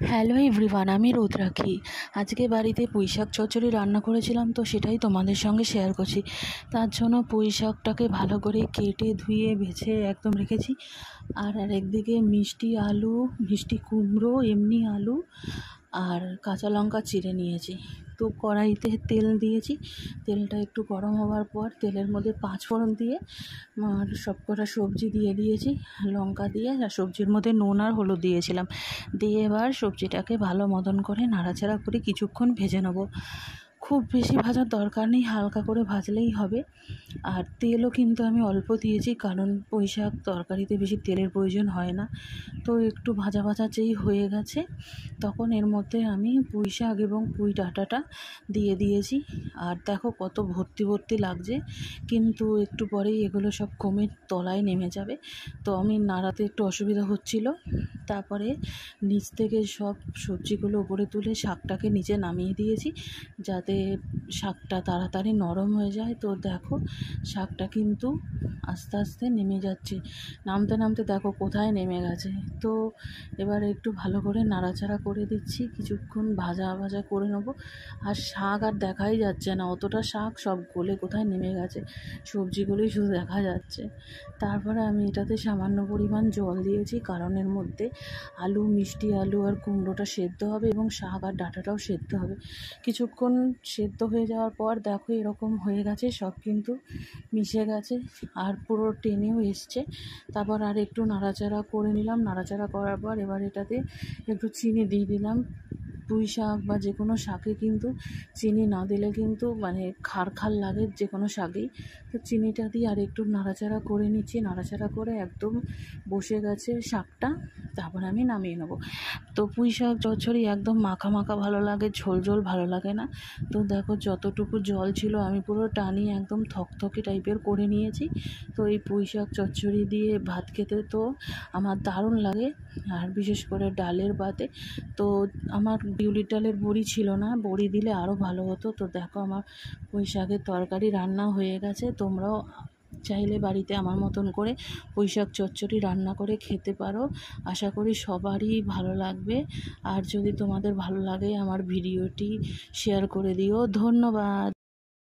Hello everyone, আমি রুদ্রাক্ষী। আজকে বাড়িতে পুঁই শাক চচ্চড়ি রান্না করেছিলাম, তো সেটাই তোমাদের সঙ্গে শেয়ার করছি। তার জন্য পুঁই শাকটাকে ভালো করে কেটে ধুয়ে বেছে একদম রেখেছি। আর একদিকে মিষ্টি আলু, মিষ্টি কুমড়ো, এমনি আলু আর কাঁচা লঙ্কা চিড়ে নিয়েছি। তো কড়াইতে তেল দিয়েছি, তেলটা একটু গরম হওয়ার পর তেলের মধ্যে 5 ফোড়ন দিয়ে আর সব কটা সবজি দিয়ে দিয়েছি, লঙ্কা দিয়ে, আর সবজির মধ্যে নুন আর হলুদ দিয়েছিলাম। দিয়ে এবার সবজিটাকে ভালো মতন করে নাড়াচাড়া করে কিছুক্ষণ ভেজে নেব। খুব বেশি ভাজার দরকার নেই, হালকা করে ভাজলেই হবে। আর তেলও কিন্তু আমি অল্প দিয়েছি, কারণ পুঁই শাক তরকারিতে বেশি তেলের প্রয়োজন হয় না। তো একটু ভাজা ভাজা যেই হয়ে গেছে, তখন এর মধ্যে আমি পুঁই শাক এবং পুঁই ডাঁটাটা দিয়ে দিয়েছি। আর দেখো কত ভর্তি ভর্তি লাগছে, কিন্তু একটু পরেই এগুলো সব কমে তলায় নেমে যাবে। তো আমি নাড়াতে একটু অসুবিধা হচ্ছিল। তারপরে নিচ থেকে সব সবজিগুলো উপরে তুলে শাকটাকে নিচে নামিয়ে দিয়েছি, যাতে শাকটা তাড়াতাড়ি নরম হয়ে যায়। তো দেখো শাকটা কিন্তু আস্তে আস্তে নেমে যাচ্ছে, নামতে নামতে দেখো কোথায় নেমে গেছে। তো এবার একটু ভালো করে নাড়াচাড়া করে দিচ্ছি, কিছুক্ষণ ভাজা ভাজা করে নেবো। আর শাক আর দেখাই যাচ্ছে না, অতটা শাক সব গলে কোথায় নেমে গেছে, সবজিগুলোই শুধু দেখা যাচ্ছে। তারপরে আমি এটাতে সামান্য পরিমাণ জল দিয়েছি, কারণ এর মধ্যে আলু, মিষ্টি আলু আর কুমড়োটা সেদ্ধ হবে এবং শাক আর ডাঁটাটাও সেদ্ধ হবে। কিছুক্ষণ সেদ্ধ হয়ে যাওয়ার পর দেখো এরকম হয়ে গেছে, সব কিন্তু মিশে গেছে আর পুরো টেনেও এসছে। তারপর আর একটু নাড়াচাড়া করে নিলাম, নাড়াচাড়া করার পর এবার এটাতে একটু চিনি দিয়ে দিলাম। পুঁই শাক বা যে কোনো শাকে কিন্তু চিনি না দিলে কিন্তু মানে খার খার লাগে যে কোনো শাকেই। তো চিনিটা দিয়ে আর একটু নাড়াচাড়া করে নিচ্ছি, নাড়াচাড়া করে একদম বসে গেছে শাকটা। তারপর আমি নামিয়ে নেবো। তো পুঁই শাক চচ্চড়ি একদম মাখা মাখা ভালো লাগে, ঝোল ঝোল ভালো লাগে না। তো দেখো যতটুকু জল ছিল আমি পুরো টানিয়ে একদম থকথকে টাইপের করে নিয়েছি। তো এই পুঁই শাক চচ্চড়ি দিয়ে ভাত খেতে তো আমার দারুণ লাগে, আর বিশেষ করে ডালের ভাতে। তো আমার বিউলির ডালের বড়ি ছিল না, বড়ি দিলে আরও ভালো হতো। তো দেখো আমার পুঁই শাকের তরকারি রান্না হয়ে গেছে। তোমরাও চাইলে বাড়িতে আমার মতন করে পুঁই শাক চচ্চড়ি রান্না করে খেতে পারো। আশা করি সবারই ভালো লাগবে। আর যদি তোমাদের ভালো লাগে আমার ভিডিওটি শেয়ার করে দিও। ধন্যবাদ।